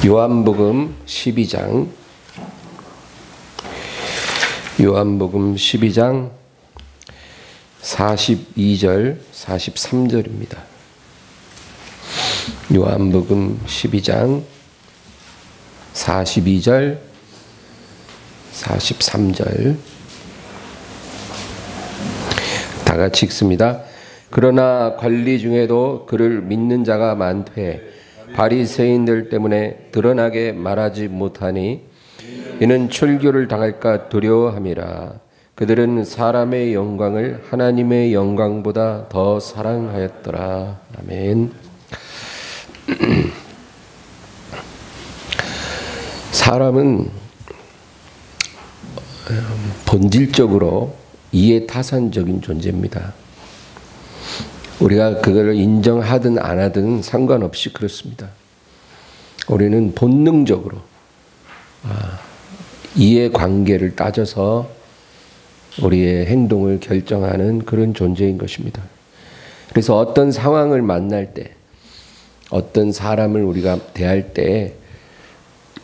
요한복음 12장 42절 43절입니다. 요한복음 12장 42절 43절 다 같이 읽습니다. 그러나 관리 중에도 그를 믿는 자가 많되 바리새인들 때문에 드러나게 말하지 못하니 이는 출교를 당할까 두려워함이라. 그들은 사람의 영광을 하나님의 영광보다 더 사랑하였더라. 아멘. 사람은 본질적으로 이해타산적인 존재입니다. 우리가 그걸 인정하든 안 하든 상관없이 그렇습니다. 우리는 본능적으로 이해관계를 따져서 우리의 행동을 결정하는 그런 존재인 것입니다. 그래서 어떤 상황을 만날 때, 어떤 사람을 우리가 대할 때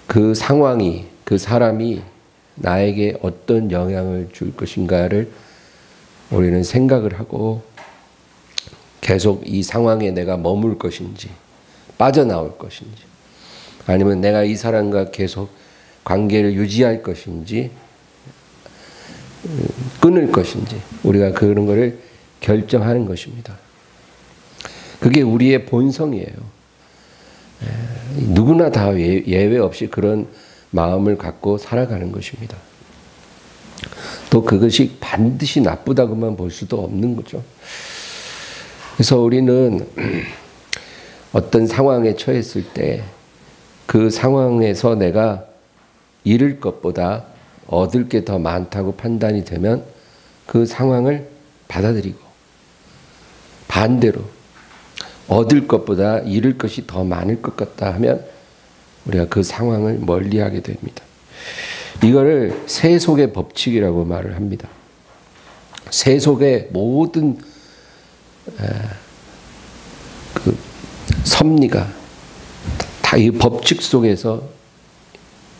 그 상황이, 그 사람이 나에게 어떤 영향을 줄 것인가를 우리는 생각을 하고 계속 이 상황에 내가 머물 것인지 빠져나올 것인지 아니면 내가 이 사람과 계속 관계를 유지할 것인지 끊을 것인지 우리가 그런 것을 결정하는 것입니다. 그게 우리의 본성이에요. 누구나 다 예외 없이 그런 마음을 갖고 살아가는 것입니다. 또 그것이 반드시 나쁘다고만 볼 수도 없는 거죠. 그래서 우리는 어떤 상황에 처했을 때 그 상황에서 내가 잃을 것보다 얻을 게 더 많다고 판단이 되면 그 상황을 받아들이고, 반대로 얻을 것보다 잃을 것이 더 많을 것 같다 하면 우리가 그 상황을 멀리하게 됩니다. 이거를 세속의 법칙이라고 말을 합니다. 세속의 모든 그 섭리가 다 이 법칙 속에서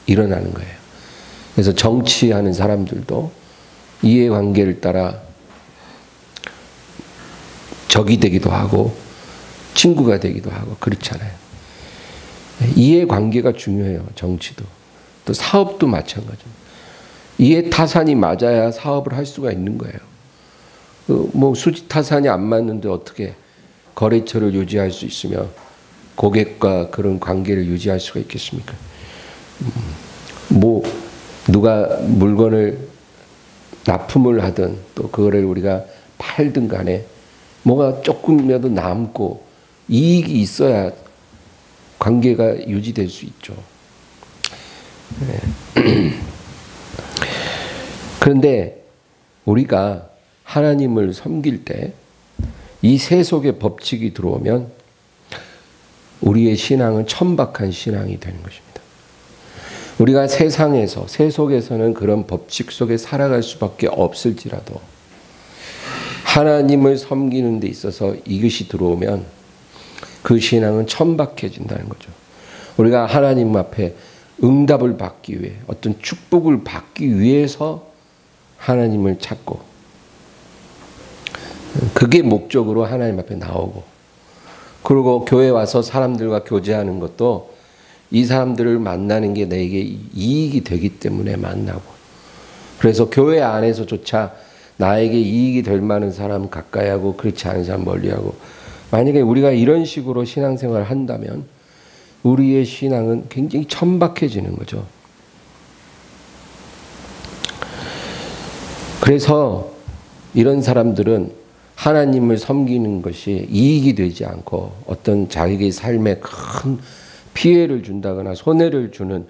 일어나는 거예요. 그래서 정치하는 사람들도 이해관계를 따라 적이 되기도 하고 친구가 되기도 하고 그렇잖아요. 이해관계가 중요해요. 정치도. 또 사업도 마찬가지입니다. 이해타산이 맞아야 사업을 할 수가 있는 거예요. 뭐 수지타산이 안 맞는데 어떻게 거래처를 유지할 수 있으며 고객과 그런 관계를 유지할 수가 있겠습니까? 뭐 누가 물건을 납품을 하든 또 그거를 우리가 팔든 간에 뭐가 조금이라도 남고 이익이 있어야 관계가 유지될 수 있죠. 그런데 우리가 하나님을 섬길 때 이 세속의 법칙이 들어오면 우리의 신앙은 천박한 신앙이 되는 것입니다. 우리가 세상에서, 세속에서는 그런 법칙 속에 살아갈 수밖에 없을지라도 하나님을 섬기는 데 있어서 이것이 들어오면 그 신앙은 천박해진다는 거죠. 우리가 하나님 앞에 응답을 받기 위해, 어떤 축복을 받기 위해서 하나님을 찾고 그게 목적으로 하나님 앞에 나오고, 그리고 교회 와서 사람들과 교제하는 것도 이 사람들을 만나는 게 내게 이익이 되기 때문에 만나고, 그래서 교회 안에서조차 나에게 이익이 될 만한 사람 가까이 하고 그렇지 않은 사람 멀리하고, 만약에 우리가 이런 식으로 신앙생활을 한다면 우리의 신앙은 굉장히 천박해지는 거죠. 그래서 이런 사람들은 하나님을 섬기는 것이 이익이 되지 않고 어떤 자기의 삶에 큰 피해를 준다거나 손해를 주는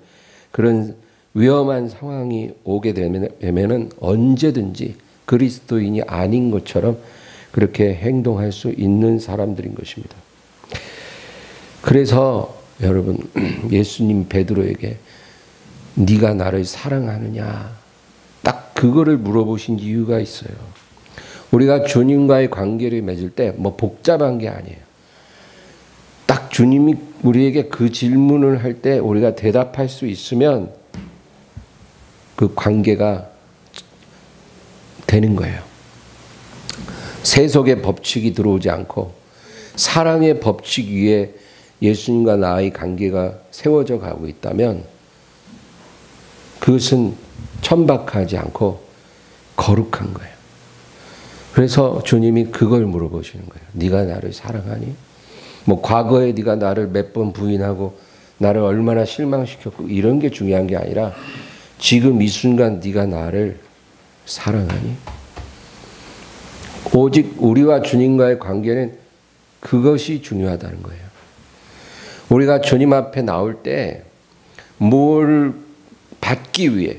그런 위험한 상황이 오게 되면은 언제든지 그리스도인이 아닌 것처럼 그렇게 행동할 수 있는 사람들인 것입니다. 그래서 여러분, 예수님 베드로에게 네가 나를 사랑하느냐, 딱 그거를 물어보신 이유가 있어요. 우리가 주님과의 관계를 맺을 때 뭐 복잡한 게 아니에요. 딱 주님이 우리에게 그 질문을 할 때 우리가 대답할 수 있으면 그 관계가 되는 거예요. 세속의 법칙이 들어오지 않고 사랑의 법칙 위에 예수님과 나의 관계가 세워져 가고 있다면 그것은 천박하지 않고 거룩한 거예요. 그래서 주님이 그걸 물어보시는 거예요. 네가 나를 사랑하니? 뭐 과거에 네가 나를 몇 번 부인하고 나를 얼마나 실망시켰고 이런 게 중요한 게 아니라 지금 이 순간 네가 나를 사랑하니? 오직 우리와 주님과의 관계는 그것이 중요하다는 거예요. 우리가 주님 앞에 나올 때 뭘 받기 위해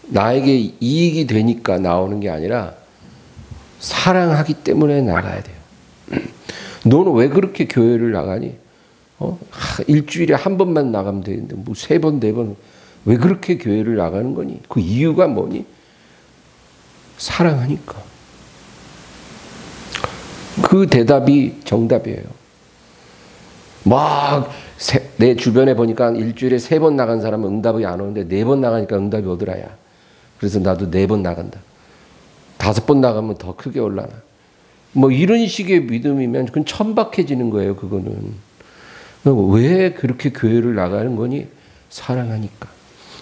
나에게 이익이 되니까 나오는 게 아니라 사랑하기 때문에 나가야 돼요. 너는 왜 그렇게 교회를 나가니? 일주일에 한 번만 나가면 되는데 뭐 3번, 4번 왜 그렇게 교회를 나가는 거니? 그 이유가 뭐니? 사랑하니까. 그 대답이 정답이에요. 막 내 주변에 보니까 일주일에 3번 나간 사람은 응답이 안 오는데 4번 나가니까 응답이 오더라야. 그래서 나도 4번 나간다. 5번 나가면 더 크게 올라나. 뭐 이런 식의 믿음이면 그건 천박해지는 거예요. 그거는. 왜 그렇게 교회를 나가는 거니? 사랑하니까.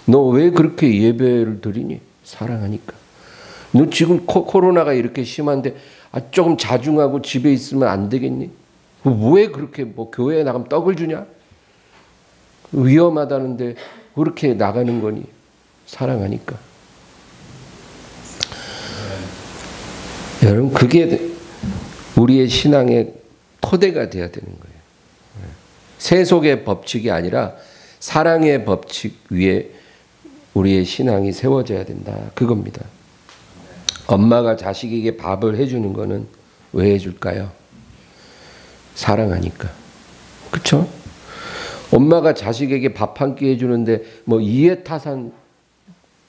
너 왜 그렇게 예배를 드리니? 사랑하니까. 너 지금 코로나가 이렇게 심한데 조금 자중하고 집에 있으면 안 되겠니? 왜 그렇게 뭐 교회에 나가면 떡을 주냐? 위험하다는데 그렇게 나가는 거니? 사랑하니까. 여러분 그게 우리의 신앙의 토대가 돼야 되는 거예요. 세속의 법칙이 아니라 사랑의 법칙 위에 우리의 신앙이 세워져야 된다. 그겁니다. 엄마가 자식에게 밥을 해주는 거는 왜 해줄까요? 사랑하니까. 그렇죠? 엄마가 자식에게 밥 한 끼 해주는데 뭐 이해타산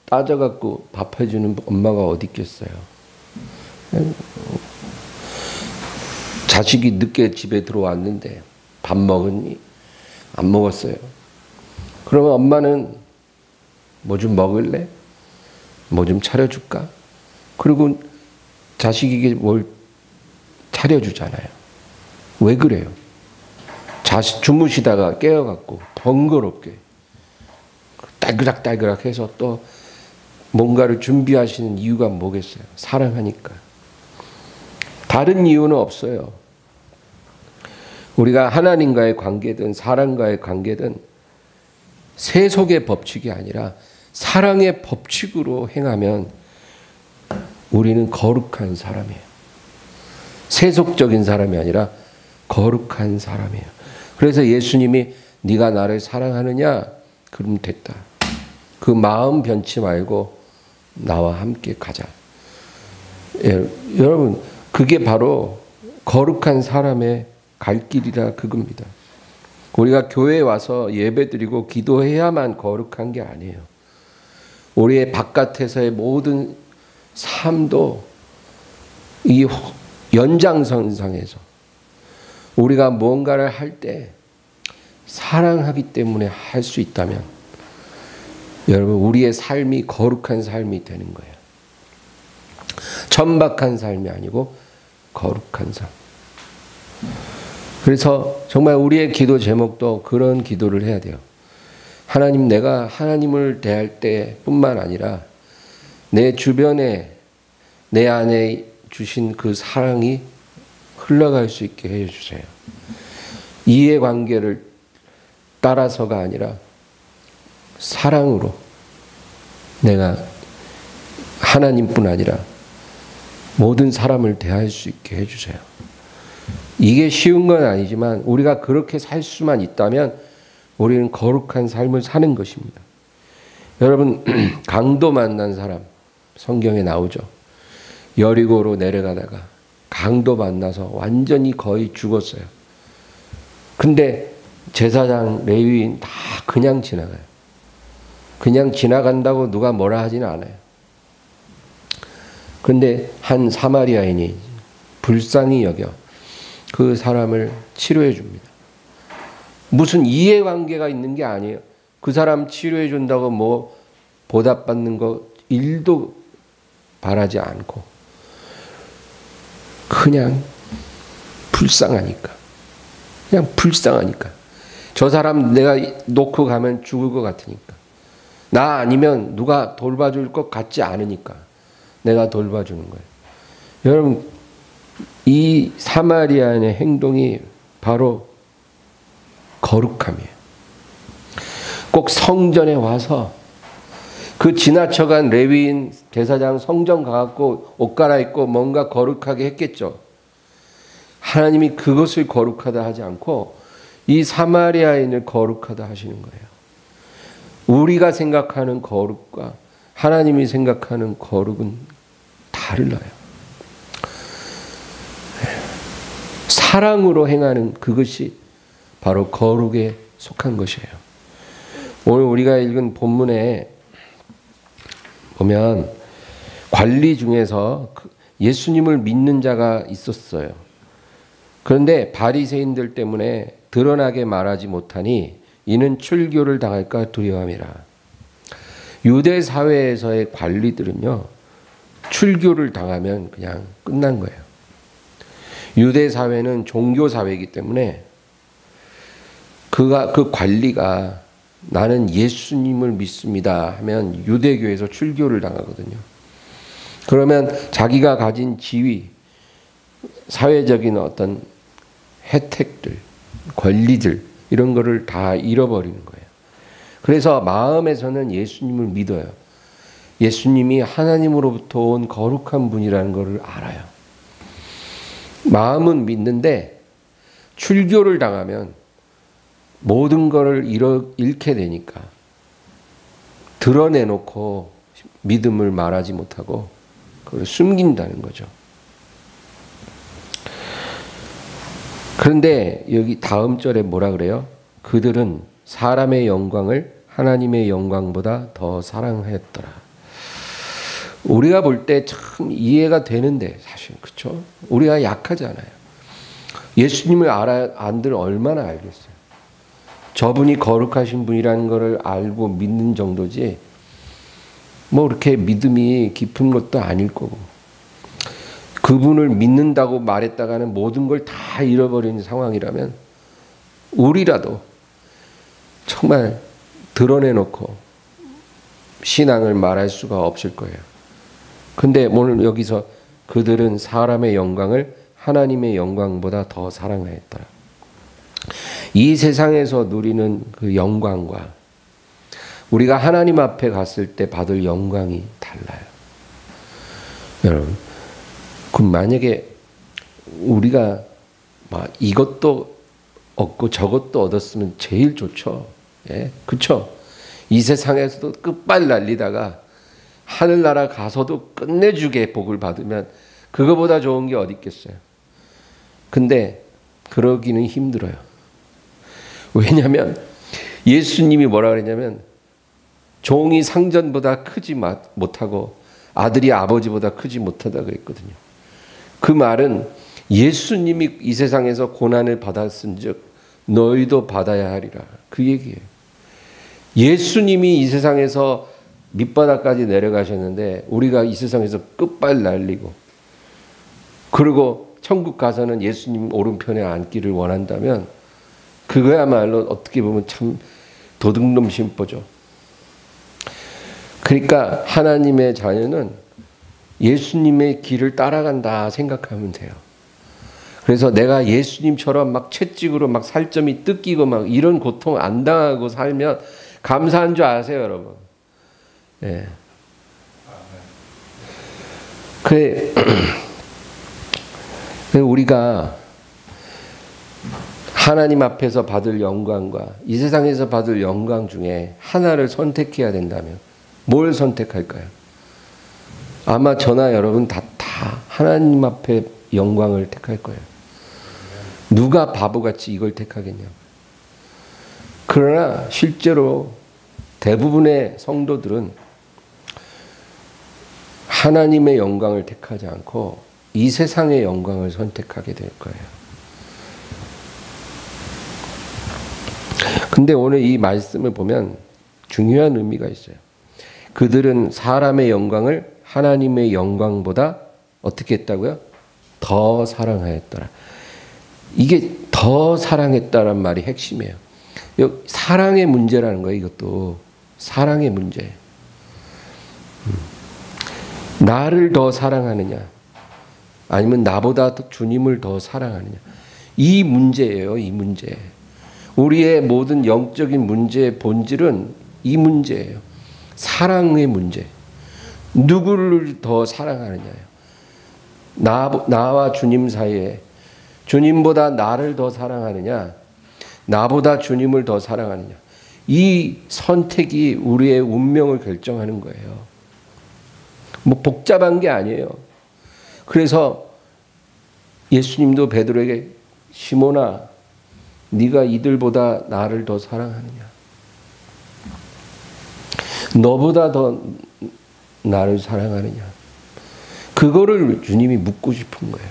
따져갖고 밥 해주는 엄마가 어디 있겠어요? 자식이 늦게 집에 들어왔는데 밥 먹었니? 안 먹었어요. 그러면 엄마는 뭐 좀 먹을래? 뭐 좀 차려줄까? 그리고 자식에게 뭘 차려주잖아요. 왜 그래요? 자식 주무시다가 깨어갖고 번거롭게 딸그락딸그락 해서 또 뭔가를 준비하시는 이유가 뭐겠어요? 사랑하니까. 다른 이유는 없어요. 우리가 하나님과의 관계든 사람과의 관계든 세속의 법칙이 아니라 사랑의 법칙으로 행하면 우리는 거룩한 사람이에요. 세속적인 사람이 아니라 거룩한 사람이에요. 그래서 예수님이 네가 나를 사랑하느냐? 그럼 됐다. 그 마음 변치 말고 나와 함께 가자. 여러분 그게 바로 거룩한 사람의 갈 길이라 그겁니다. 우리가 교회에 와서 예배드리고 기도해야만 거룩한 게 아니에요. 우리의 바깥에서의 모든 삶도 이 연장선상에서 우리가 뭔가를 할 때 사랑하기 때문에 할 수 있다면 여러분 우리의 삶이 거룩한 삶이 되는 거예요. 천박한 삶이 아니고 거룩한 삶. 그래서 정말 우리의 기도 제목도 그런 기도를 해야 돼요. 하나님, 내가 하나님을 대할 때뿐만 아니라 내 주변에 내 안에 주신 그 사랑이 흘러갈 수 있게 해주세요. 이해관계를 따라서가 아니라 사랑으로 내가 하나님뿐 아니라 모든 사람을 대할 수 있게 해주세요. 이게 쉬운 건 아니지만 우리가 그렇게 살 수만 있다면 우리는 거룩한 삶을 사는 것입니다. 여러분 강도 만난 사람 성경에 나오죠. 여리고로 내려가다가 강도 만나서 완전히 거의 죽었어요. 근데 제사장 레위인 다 그냥 지나가요. 그냥 지나간다고 누가 뭐라 하지는 않아요. 근데 한 사마리아인이 불쌍히 여겨 그 사람을 치료해 줍니다. 무슨 이해관계가 있는 게 아니에요. 그 사람 치료해 준다고 뭐 보답받는 거 일도 바라지 않고 그냥 불쌍하니까. 그냥 불쌍하니까. 저 사람 내가 놓고 가면 죽을 것 같으니까. 나 아니면 누가 돌봐줄 것 같지 않으니까 내가 돌봐주는 거예요. 여러분, 이 사마리아인의 행동이 바로 거룩함이에요. 꼭 성전에 와서 그 지나쳐간 레위인 제사장 성전 가갖고 옷 갈아입고 뭔가 거룩하게 했겠죠. 하나님이 그것을 거룩하다 하지 않고 이 사마리아인을 거룩하다 하시는 거예요. 우리가 생각하는 거룩과 하나님이 생각하는 거룩은 달라요. 사랑으로 행하는 그것이 바로 거룩에 속한 것이에요. 오늘 우리가 읽은 본문에 보면 관리 중에서 예수님을 믿는 자가 있었어요. 그런데 바리새인들 때문에 드러나게 말하지 못하니 이는 출교를 당할까 두려움이라. 유대 사회에서의 관리들은요, 출교를 당하면 그냥 끝난 거예요. 유대 사회는 종교 사회이기 때문에 그 관리가 나는 예수님을 믿습니다 하면 유대교에서 출교를 당하거든요. 그러면 자기가 가진 지위, 사회적인 어떤 혜택들, 권리들 이런 거를 다 잃어버리는 거예요. 그래서 마음에서는 예수님을 믿어요. 예수님이 하나님으로부터 온 거룩한 분이라는 것을 알아요. 마음은 믿는데 출교를 당하면 모든 것을 잃게 되니까 드러내놓고 믿음을 말하지 못하고 그걸 숨긴다는 거죠. 그런데 여기 다음 절에 뭐라 그래요? 그들은 사람의 영광을 하나님의 영광보다 더 사랑하였더라. 우리가 볼 때 참 이해가 되는데 사실 그렇죠? 우리가 약하잖아요. 예수님을 안들 얼마나 알겠어요. 저분이 거룩하신 분이라는 것을 알고 믿는 정도지 뭐 그렇게 믿음이 깊은 것도 아닐 거고 그분을 믿는다고 말했다가는 모든 걸 다 잃어버리는 상황이라면 우리라도 정말 드러내놓고 신앙을 말할 수가 없을 거예요. 근데 오늘 여기서 그들은 사람의 영광을 하나님의 영광보다 더 사랑하였더라. 이 세상에서 누리는 그 영광과 우리가 하나님 앞에 갔을 때 받을 영광이 달라요. 여러분, 그럼 만약에 우리가 막 이것도 얻고 저것도 얻었으면 제일 좋죠. 예, 그렇죠. 이 세상에서도 끝발 날리다가 하늘나라 가서도 끝내주게 복을 받으면 그거보다 좋은 게 어디 있겠어요. 근데 그러기는 힘들어요. 왜냐하면 예수님이 뭐라 그랬냐면 종이 상전보다 크지 못하고 아들이 아버지보다 크지 못하다 그랬거든요. 그 말은 예수님이 이 세상에서 고난을 받았은즉 너희도 받아야 하리라. 그 얘기예요. 예수님이 이 세상에서 밑바닥까지 내려가셨는데 우리가 이 세상에서 끝발 날리고 그리고 천국 가서는 예수님 오른편에 앉기를 원한다면 그거야말로 어떻게 보면 참 도둑놈 심보죠. 그러니까 하나님의 자녀는 예수님의 길을 따라간다 생각하면 돼요. 그래서 내가 예수님처럼 막 채찍으로 막 살점이 뜯기고 막 이런 고통 안 당하고 살면 감사한 줄 아세요, 여러분? 예. 그래 우리가 하나님 앞에서 받을 영광과 이 세상에서 받을 영광 중에 하나를 선택해야 된다면 뭘 선택할까요? 아마 저나 여러분 다 하나님 앞에 영광을 택할 거예요. 누가 바보같이 이걸 택하겠냐고. 그러나 실제로 대부분의 성도들은 하나님의 영광을 택하지 않고 이 세상의 영광을 선택하게 될 거예요. 근데 오늘 이 말씀을 보면 중요한 의미가 있어요. 그들은 사람의 영광을 하나님의 영광보다 어떻게 했다고요? 더 사랑하였더라. 이게 더 사랑했다란 말이 핵심이에요. 사랑의 문제라는 거예요. 이것도 사랑의 문제. 나를 더 사랑하느냐, 아니면 나보다 주님을 더 사랑하느냐. 이 문제예요. 이 문제. 우리의 모든 영적인 문제의 본질은 이 문제예요. 사랑의 문제. 누구를 더 사랑하느냐요. 나와 주님 사이에 주님보다 나를 더 사랑하느냐, 나보다 주님을 더 사랑하느냐. 이 선택이 우리의 운명을 결정하는 거예요. 뭐 복잡한 게 아니에요. 그래서 예수님도 베드로에게 시몬아, 네가 이들보다 나를 더 사랑하느냐, 너보다 더 나를 사랑하느냐. 그거를 주님이 묻고 싶은 거예요.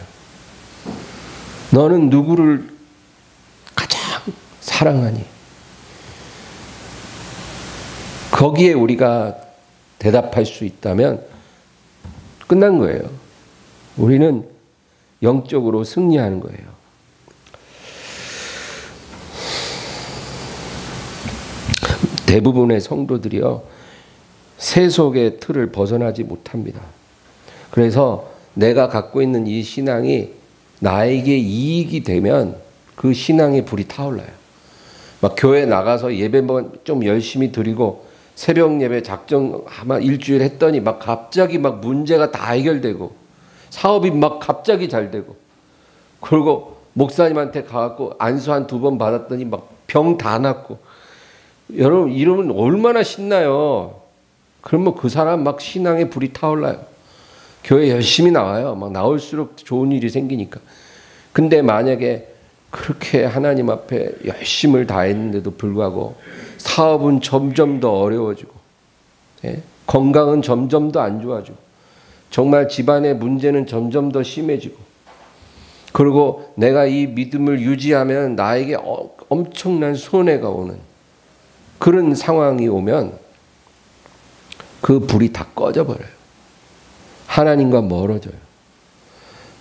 너는 누구를 가장 사랑하니? 거기에 우리가 대답할 수 있다면 끝난 거예요. 우리는 영적으로 승리하는 거예요. 대부분의 성도들이요, 세속의 틀을 벗어나지 못합니다. 그래서 내가 갖고 있는 이 신앙이 나에게 이익이 되면 그 신앙의 불이 타올라요. 막 교회 나가서 예배 좀 열심히 드리고 새벽 예배 작정 아마 일주일 했더니 막 갑자기 막 문제가 다 해결되고 사업이 막 갑자기 잘 되고, 그리고 목사님한테 가갖고 안수 한 2번 받았더니 막 병 다 낫고. 여러분 이러면 얼마나 신나요. 그러면 그 사람 막 신앙의 불이 타올라요. 교회 열심히 나와요. 막 나올수록 좋은 일이 생기니까. 근데 만약에 그렇게 하나님 앞에 열심을 다했는데도 불구하고 사업은 점점 더 어려워지고, 예? 건강은 점점 더 안 좋아지고, 정말 집안의 문제는 점점 더 심해지고, 그리고 내가 이 믿음을 유지하면 나에게 엄청난 손해가 오는 그런 상황이 오면 그 불이 다 꺼져버려요. 하나님과 멀어져요.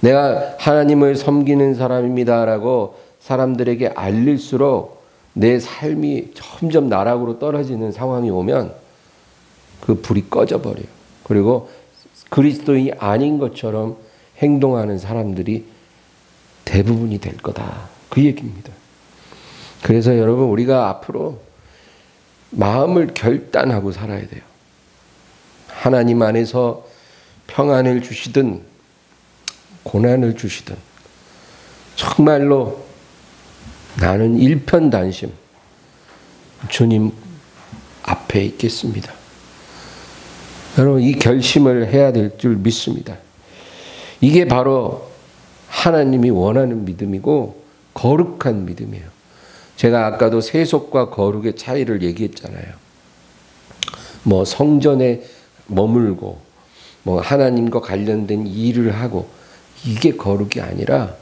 내가 하나님을 섬기는 사람입니다라고 사람들에게 알릴수록 내 삶이 점점 나락으로 떨어지는 상황이 오면 그 불이 꺼져버려요. 그리고 그리스도인이 아닌 것처럼 행동하는 사람들이 대부분이 될 거다. 그 얘기입니다. 그래서 여러분 우리가 앞으로 마음을 결단하고 살아야 돼요. 하나님 안에서 평안을 주시든 고난을 주시든 정말로 나는 일편단심 주님 앞에 있겠습니다. 여러분 이 결심을 해야 될 줄 믿습니다. 이게 바로 하나님이 원하는 믿음이고 거룩한 믿음이에요. 제가 아까도 세속과 거룩의 차이를 얘기했잖아요. 뭐 성전에 머물고 뭐 하나님과 관련된 일을 하고, 이게 거룩이 아니라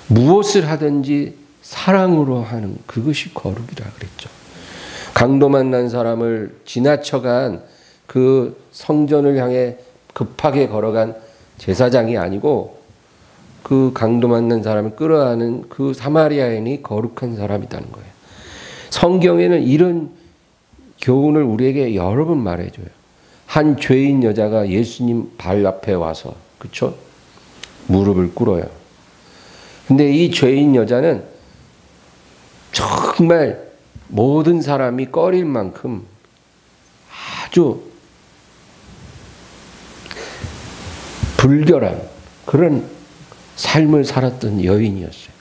무엇을 하든지 사랑으로 하는 그것이 거룩이라 그랬죠. 강도 만난 사람을 지나쳐간 그 성전을 향해 급하게 걸어간 제사장이 아니고 그 강도 만난 사람을 끌어안은 그 사마리아인이 거룩한 사람이라는 거예요. 성경에는 이런 교훈을 우리에게 여러 번 말해줘요. 한 죄인 여자가 예수님 발 앞에 와서, 그쵸? 무릎을 꿇어요. 근데 이 죄인 여자는 정말 모든 사람이 꺼릴 만큼 아주 불결한 그런 삶을 살았던 여인이었어요.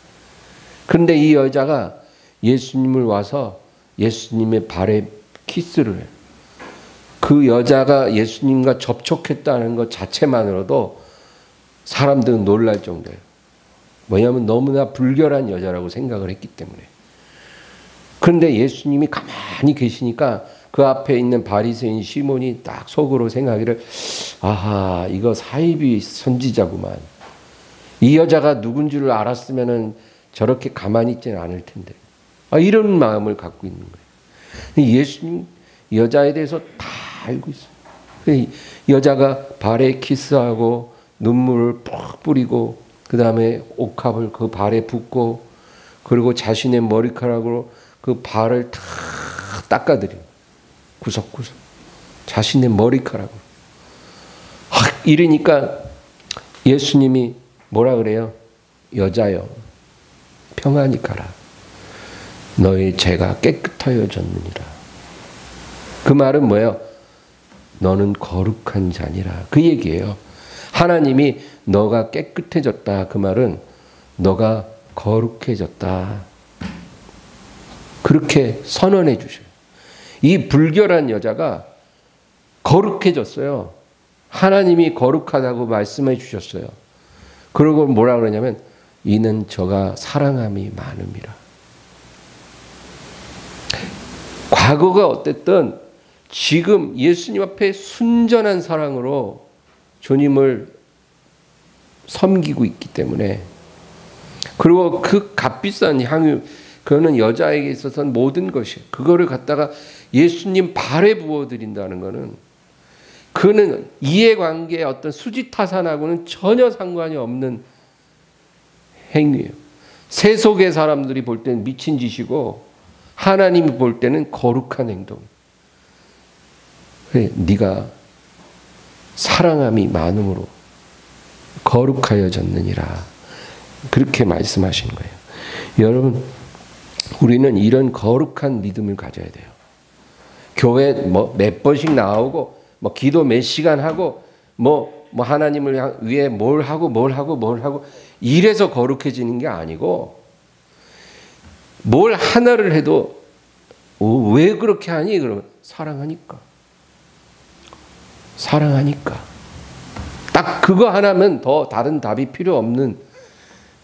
그런데 이 여자가 예수님을 와서 예수님의 발에 키스를 해요. 그 여자가 예수님과 접촉했다는 것 자체만으로도 사람들은 놀랄 정도예요. 왜냐하면 너무나 불결한 여자라고 생각을 했기 때문에. 그런데 예수님이 가만히 계시니까 그 앞에 있는 바리새인 시몬이 딱 속으로 생각하기를, 아하, 이거 사이비 선지자구만. 이 여자가 누군 줄 알았으면은 저렇게 가만히 있지는 않을 텐데. 이런 마음을 갖고 있는 거예요. 예수님 여자에 대해서 다 알고 있어요. 여자가 발에 키스하고 눈물을 푹 뿌리고 그 다음에 옥합을 그 발에 붓고 그리고 자신의 머리카락으로 그 발을 다 닦아드려요. 구석구석. 자신의 머리카락으로. 이러니까 예수님이 뭐라 그래요? 여자여 평안히 가라. 너의 죄가 깨끗하여졌느니라. 그 말은 뭐예요? 너는 거룩한 자니라. 그 얘기예요. 하나님이 너가 깨끗해졌다. 그 말은 너가 거룩해졌다. 그렇게 선언해 주셔요. 이 불결한 여자가 거룩해졌어요. 하나님이 거룩하다고 말씀해 주셨어요. 그리고 뭐라 그러냐면 이는 저가 사랑함이 많음이라. 과거가 어땠든 지금 예수님 앞에 순전한 사랑으로 주님을 섬기고 있기 때문에, 그리고 그 값비싼 향유, 그거는 여자에게 있어서는 모든 것이, 그거를 갖다가 예수님 발에 부어드린다는 것은, 그는 이해관계의 어떤 수지타산하고는 전혀 상관이 없는 행위예요. 세속의 사람들이 볼 때는 미친 짓이고 하나님이 볼 때는 거룩한 행동. 그래, 네가 사랑함이 많음으로 거룩하여졌느니라. 그렇게 말씀하신 거예요. 여러분, 우리는 이런 거룩한 믿음을 가져야 돼요. 교회 몇 번씩 나오고 기도 몇 시간 하고 하나님을 위해 뭘 하고 이래서 거룩해지는 게 아니고, 뭘 하나를 해도 왜 그렇게 하니? 그러면 사랑하니까. 딱 그거 하나면 더 다른 답이 필요 없는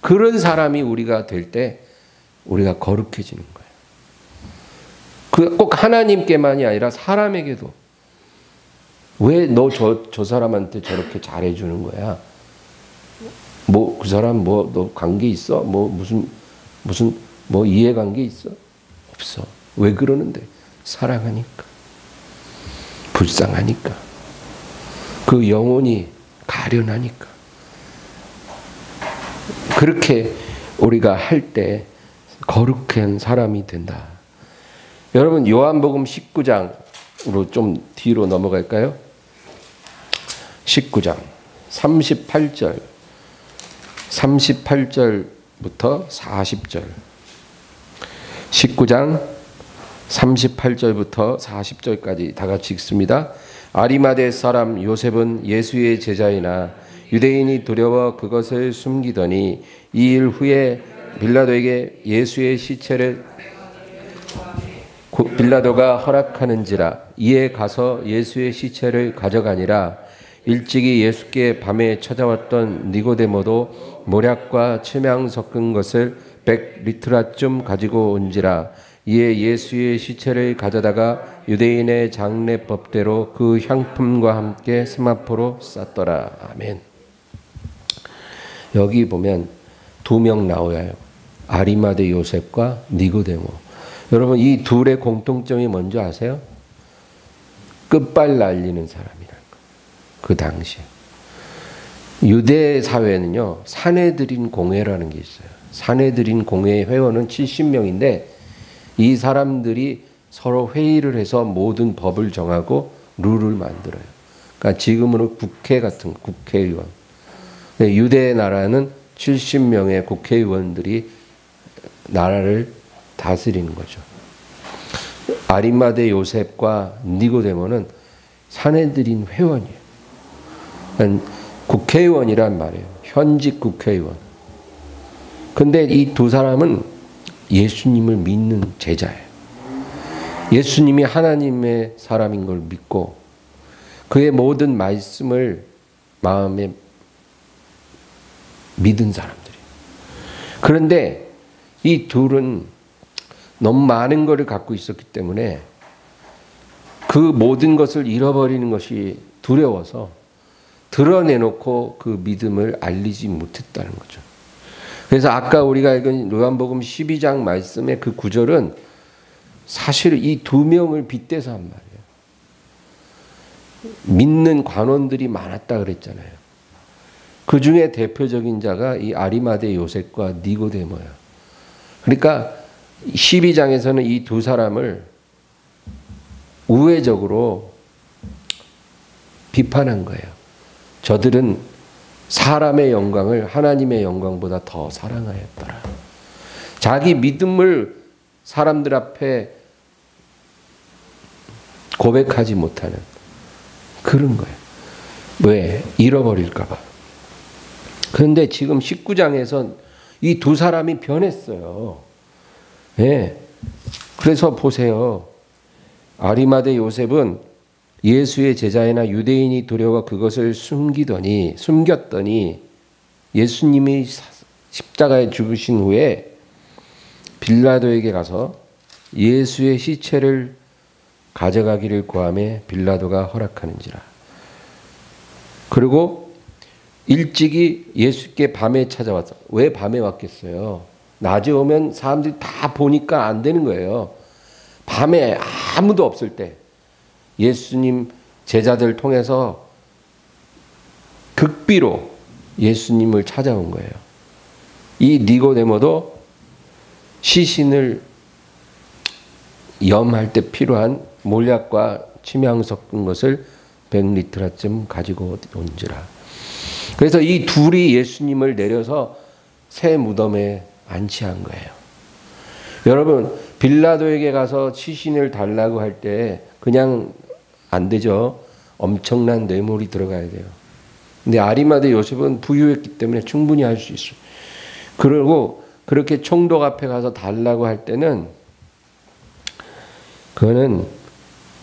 그런 사람이 우리가 될 때 우리가 거룩해지는 거예요. 그 꼭 하나님께만이 아니라 사람에게도, 왜 너 저 사람한테 저렇게 잘해주는 거야? 그 사람 너 관계 있어? 무슨 이해관계 있어? 없어. 왜 그러는데? 사랑하니까. 불쌍하니까. 그 영혼이 가련하니까. 그렇게 우리가 할 때 거룩한 사람이 된다. 여러분, 요한복음 19장으로 좀 뒤로 넘어갈까요? 19장 38절부터 40절. 19장 38절부터 40절까지 다 같이 읽습니다. 아리마대 사람 요셉은 예수의 제자이나 유대인이 두려워 그것을 숨기더니 이 일 후에 빌라도에게 예수의 시체를 빌라도가 허락하는지라. 이에 가서 예수의 시체를 가져가니라. 일찍이 예수께 밤에 찾아왔던 니고데모도 모략과 침향 섞은 것을 100리트라쯤 가지고 온지라. 이에 예수의 시체를 가져다가 유대인의 장례법대로 그 향품과 함께 세마포로 쌌더라. 아멘. 여기 보면 두 명 나와요. 아리마대 요셉과 니고데모. 여러분, 이 둘의 공통점이 뭔지 아세요? 끝발 날리는 사람이라는 거. 그 당시에 유대 사회는요, 사내들인 공회라는 게 있어요. 사내들인 공회 회원은 70명인데 이 사람들이 서로 회의를 해서 모든 법을 정하고 룰을 만들어요. 그러니까 지금으로 국회 같은 국회의원. 유대 나라는 70명의 국회의원들이 나라를 다스리는 거죠. 아리마대 요셉과 니고데모는 사내들인 회원이에요. 국회의원이란 말이에요. 현직 국회의원. 근데 이 두 사람은 예수님을 믿는 제자예요. 예수님이 하나님의 사람인 걸 믿고 그의 모든 말씀을 마음에 믿은 사람들이에요. 그런데 이 둘은 너무 많은 것을 갖고 있었기 때문에 그 모든 것을 잃어버리는 것이 두려워서 드러내놓고 그 믿음을 알리지 못했다는 거죠. 그래서 아까 우리가 읽은 요한복음 12장 말씀의 그 구절은 사실 이 두 명을 빗대서 한 말이에요. 믿는 관원들이 많았다 그랬잖아요. 그 중에 대표적인 자가 이 아리마대 요셉과 니고데모야. 그러니까 12장에서는 이 두 사람을 우회적으로 비판한 거예요. 저들은 사람의 영광을 하나님의 영광보다 더 사랑하였더라. 자기 믿음을 사람들 앞에 고백하지 못하는 그런 거예요. 왜? 잃어버릴까 봐. 그런데 지금 19장에선 이 두 사람이 변했어요. 네. 그래서 보세요. 아리마대 요셉은 예수의 제자이나 유대인이 두려워 그것을 숨겼더니 예수님이 십자가에 죽으신 후에 빌라도에게 가서 예수의 시체를 가져가기를 구하매 빌라도가 허락하는지라. 그리고 일찍이 예수께 밤에 찾아왔어. 왜 밤에 왔겠어요? 낮에 오면 사람들이 다 보니까 안 되는 거예요. 밤에 아무도 없을 때 예수님 제자들 통해서 극비로 예수님을 찾아온 거예요. 이 니고데모도 시신을 염할 때 필요한 몰약과 침향 섞은 것을 100리터쯤 가지고 온지라. 그래서 이 둘이 예수님을 내려서 새 무덤에 안치한 거예요. 여러분, 빌라도에게 가서 시신을 달라고 할 때 그냥 안 되죠. 엄청난 뇌물이 들어가야 돼요. 근데 아리마대 요셉은 부유했기 때문에 충분히 할 수 있어요. 그리고 그렇게 총독 앞에 가서 달라고 할 때는 그거는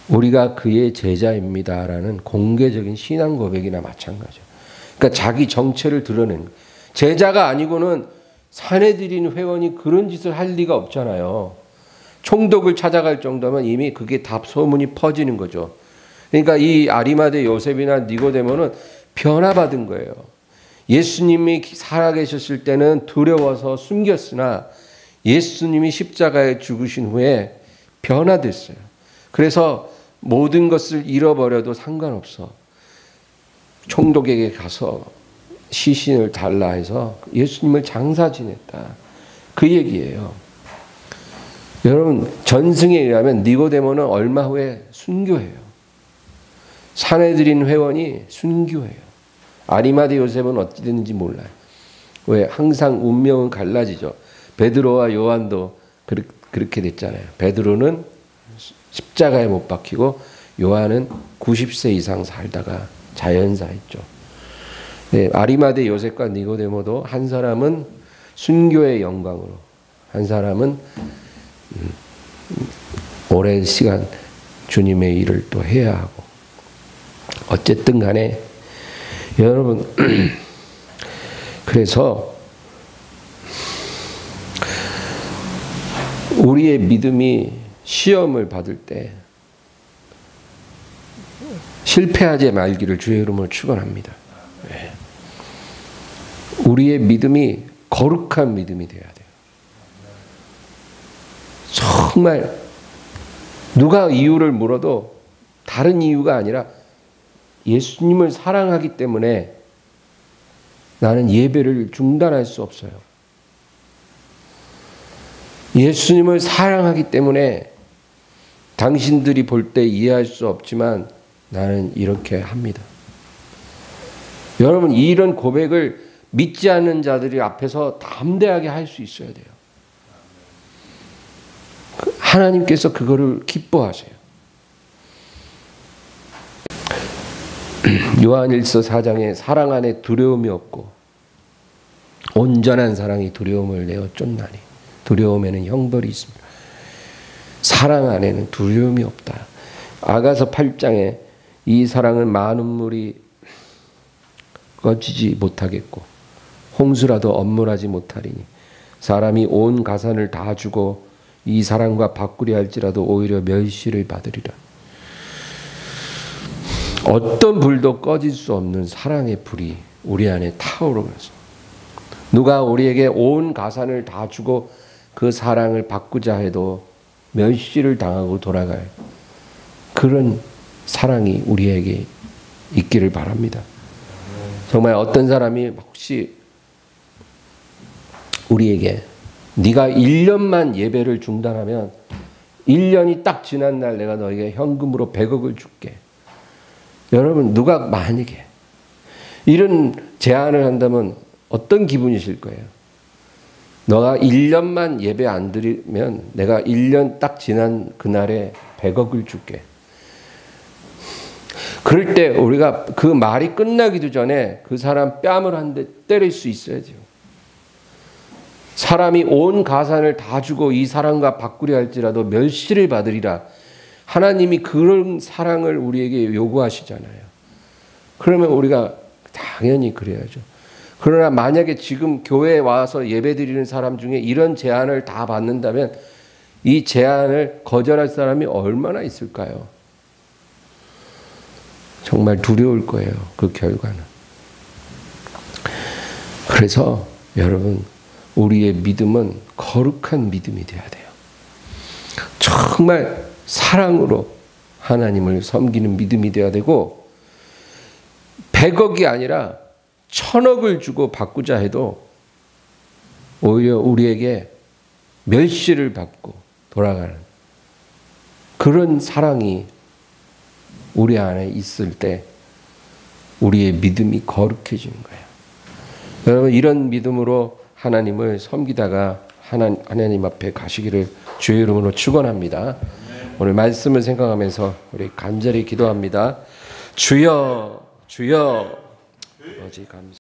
우리가 그의 제자입니다라는 공개적인 신앙 고백이나 마찬가지예요. 그러니까 자기 정체를 드러낸, 제자가 아니고는 사내들인 회원이 그런 짓을 할 리가 없잖아요. 총독을 찾아갈 정도면 이미 그게 다 소문이 퍼지는 거죠. 그러니까 이 아리마대 요셉이나 니고데모는 변화받은 거예요. 예수님이 살아계셨을 때는 두려워서 숨겼으나 예수님이 십자가에 죽으신 후에 변화됐어요. 그래서 모든 것을 잃어버려도 상관없어. 총독에게 가서 시신을 달라 해서 예수님을 장사 지냈다. 그 얘기예요. 여러분, 전승에 의하면 니고데모는 얼마 후에 순교해요. 사내들인 회원이 순교해요. 아리마대 요셉은 어찌 됐는지 몰라요. 왜? 항상 운명은 갈라지죠. 베드로와 요한도 그렇게 됐잖아요. 베드로는 십자가에 못 박히고 요한은 90세 이상 살다가 자연사했죠. 네, 아리마대 요셉과 니고데모도 한 사람은 순교의 영광으로, 한 사람은 오랜 시간 주님의 일을 또 해야 하고. 어쨌든 간에 여러분, 그래서 우리의 믿음이 시험을 받을 때 실패하지 말기를 주의 이름으로 축원합니다. 네. 우리의 믿음이 거룩한 믿음이 돼야 돼요. 정말 누가 이유를 물어도 다른 이유가 아니라 예수님을 사랑하기 때문에 나는 예배를 중단할 수 없어요. 예수님을 사랑하기 때문에 당신들이 볼 때 이해할 수 없지만 나는 이렇게 합니다. 여러분, 이런 고백을 믿지 않는 자들이 앞에서 담대하게 할 수 있어야 돼요. 하나님께서 그거를 기뻐하세요. 요한일서 4장에 사랑 안에 두려움이 없고 온전한 사랑이 두려움을 내어 쫓나니 두려움에는 형벌이 있습니다. 사랑 안에는 두려움이 없다. 아가서 8장에 이 사랑은 많은 물이 꺼지지 못하겠고 홍수라도 엄물하지 못하리니 사람이 온 가산을 다 주고 이 사랑과 바꾸려 할지라도 오히려 멸시를 받으리라. 어떤 불도 꺼질 수 없는 사랑의 불이 우리 안에 타오르면서 누가 우리에게 온 가산을 다 주고 그 사랑을 바꾸자 해도 멸시를 당하고 돌아갈 그런 사랑이 우리에게 있기를 바랍니다. 정말 어떤 사람이 혹시 우리에게 네가 1년만 예배를 중단하면 1년이 딱 지난 날 내가 너에게 현금으로 100억을 줄게. 여러분 누가 만약에 이런 제안을 한다면 어떤 기분이실 거예요? 너가 1년만 예배 안 드리면 내가 1년 딱 지난 그날에 100억을 줄게. 그럴 때 우리가 그 말이 끝나기도 전에 그 사람 뺨을 한 대 때릴 수 있어야죠. 사람이 온 가산을 다 주고 이 사람과 바꾸려 할지라도 멸시를 받으리라. 하나님이 그런 사랑을 우리에게 요구하시잖아요. 그러면 우리가 당연히 그래야죠. 그러나 만약에 지금 교회에 와서 예배드리는 사람 중에 이런 제안을 다 받는다면 이 제안을 거절할 사람이 얼마나 있을까요? 정말 두려울 거예요. 그 결과는. 그래서 여러분 우리의 믿음은 거룩한 믿음이 되어야 돼요. 정말 사랑으로 하나님을 섬기는 믿음이 되어야 되고 100억이 아니라 1000억을 주고 바꾸자 해도 오히려 우리에게 멸시를 받고 돌아가는 그런 사랑이 우리 안에 있을 때 우리의 믿음이 거룩해지는 거예요. 여러분 이런 믿음으로 하나님을 섬기다가 하나님 앞에 가시기를 주의 이름으로 축원합니다. 오늘 말씀을 생각하면서 우리 간절히 기도합니다. 주여 주여 아버지 감사